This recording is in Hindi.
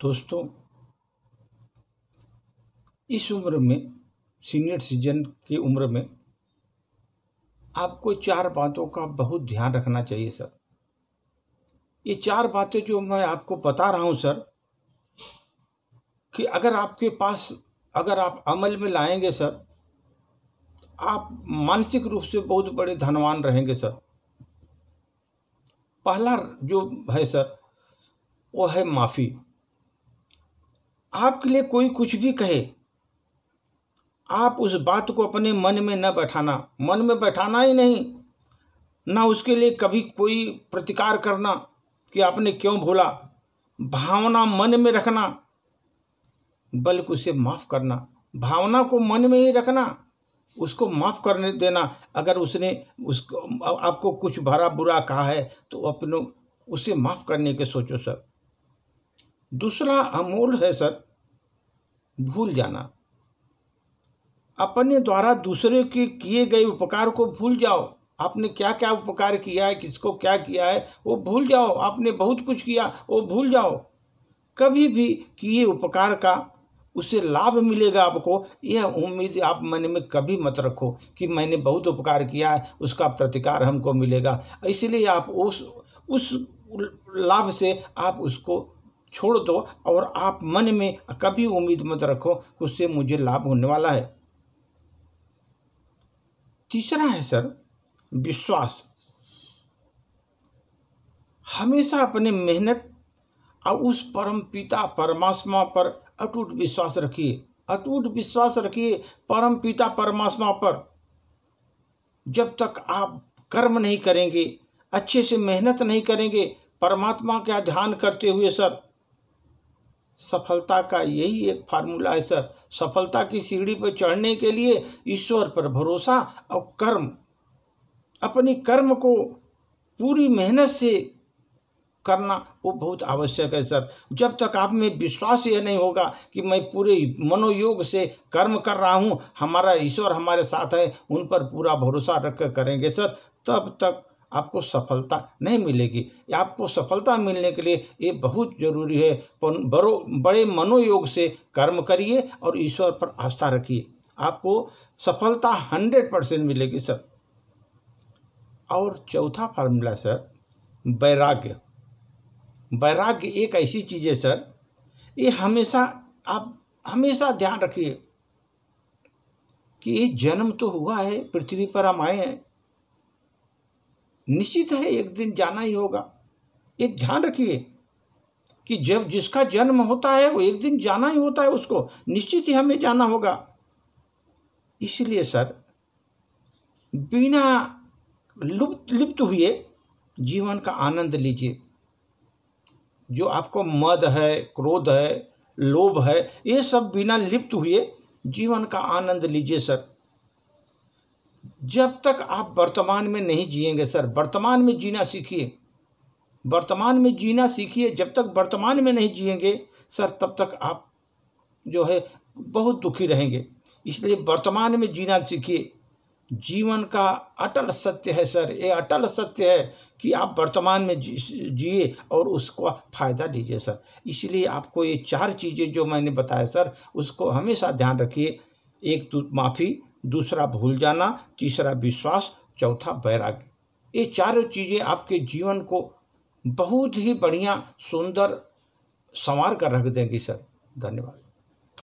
दोस्तों, इस उम्र में, सीनियर सिटीजन की उम्र में, आपको 4 बातों का बहुत ध्यान रखना चाहिए सर। ये 4 बातें जो मैं आपको बता रहा हूँ सर, कि अगर आपके पास, अगर आप अमल में लाएंगे सर, आप मानसिक रूप से बहुत बड़े धनवान रहेंगे सर। पहला जो है सर, वो है माफ़ी। आपके लिए कोई कुछ भी कहे, आप उस बात को अपने मन में न बैठाना, मन में बैठाना ही नहीं, ना उसके लिए कभी कोई प्रतिकार करना कि आपने क्यों भूला, भावना मन में रखना, बल्कि उसे माफ़ करना। भावना को मन में ही रखना, उसको माफ़ करने देना। अगर उसने उसको आपको कुछ भरा बुरा कहा है तो अपने उसे माफ़ करने के सोचो सर। दूसरा अमूल है सर, भूल जाना। अपने द्वारा दूसरे के किए गए उपकार को भूल जाओ। आपने क्या क्या उपकार किया है, किसको क्या किया है, वो भूल जाओ। आपने बहुत कुछ किया, वो भूल जाओ। कभी भी किए उपकार का उससे लाभ मिलेगा आपको, यह उम्मीद आप मन में कभी मत रखो कि मैंने बहुत उपकार किया है, उसका प्रतिकार हमको मिलेगा। इसलिए आप उस लाभ से आप उसको छोड़ दो और आप मन में कभी उम्मीद मत रखो कि उससे मुझे लाभ होने वाला है। तीसरा है सर, विश्वास। हमेशा अपने मेहनत और उस परम पिता परमात्मा पर अटूट विश्वास रखिए। अटूट विश्वास रखिए परम पिता परमात्मा पर। जब तक आप कर्म नहीं करेंगे, अच्छे से मेहनत नहीं करेंगे, परमात्मा का ध्यान करते हुए सर, सफलता का यही एक फार्मूला है सर। सफलता की सीढ़ी पर चढ़ने के लिए ईश्वर पर भरोसा और कर्म, अपनी कर्म को पूरी मेहनत से करना वो बहुत आवश्यक है सर। जब तक आप में विश्वास यह नहीं होगा कि मैं पूरे मनोयोग से कर्म कर रहा हूँ, हमारा ईश्वर हमारे साथ है, उन पर पूरा भरोसा रख कर करेंगे सर, तब तक आपको सफलता नहीं मिलेगी। आपको सफलता मिलने के लिए ये बहुत ज़रूरी है, बड़े मनोयोग से कर्म करिए और ईश्वर पर आस्था रखिए, आपको सफलता 100% मिलेगी सर। और चौथा फार्मूला सर, वैराग्य। वैराग्य एक ऐसी चीज़ है सर, ये हमेशा आप हमेशा ध्यान रखिए कि ये जन्म तो हुआ है, पृथ्वी पर हम आए हैं, निश्चित है एक दिन जाना ही होगा। ये ध्यान रखिए कि जब जिसका जन्म होता है वो एक दिन जाना ही होता है, उसको निश्चित ही हमें जाना होगा। इसलिए सर, बिना लिप्त हुए जीवन का आनंद लीजिए। जो आपको मद है, क्रोध है, लोभ है, ये सब बिना लिप्त हुए जीवन का आनंद लीजिए सर। जब तक आप वर्तमान में नहीं जिएंगे सर, वर्तमान में जीना सीखिए, वर्तमान में जीना सीखिए। जब तक वर्तमान में नहीं जिएंगे सर, तब तक आप जो है बहुत दुखी रहेंगे। इसलिए वर्तमान में जीना सीखिए। जीवन का अटल सत्य है सर, ये अटल सत्य है कि आप वर्तमान में जिए और उसको फ़ायदा लीजिए सर। इसलिए आपको ये 4 चीज़ें जो मैंने बताया सर, उसको हमेशा ध्यान रखिए। एक तो माफ़ी, दूसरा भूल जाना, तीसरा विश्वास, चौथा वैराग्य। ये 4 चीज़ें आपके जीवन को बहुत ही बढ़िया, सुंदर संवार कर रख देंगी सर। धन्यवाद।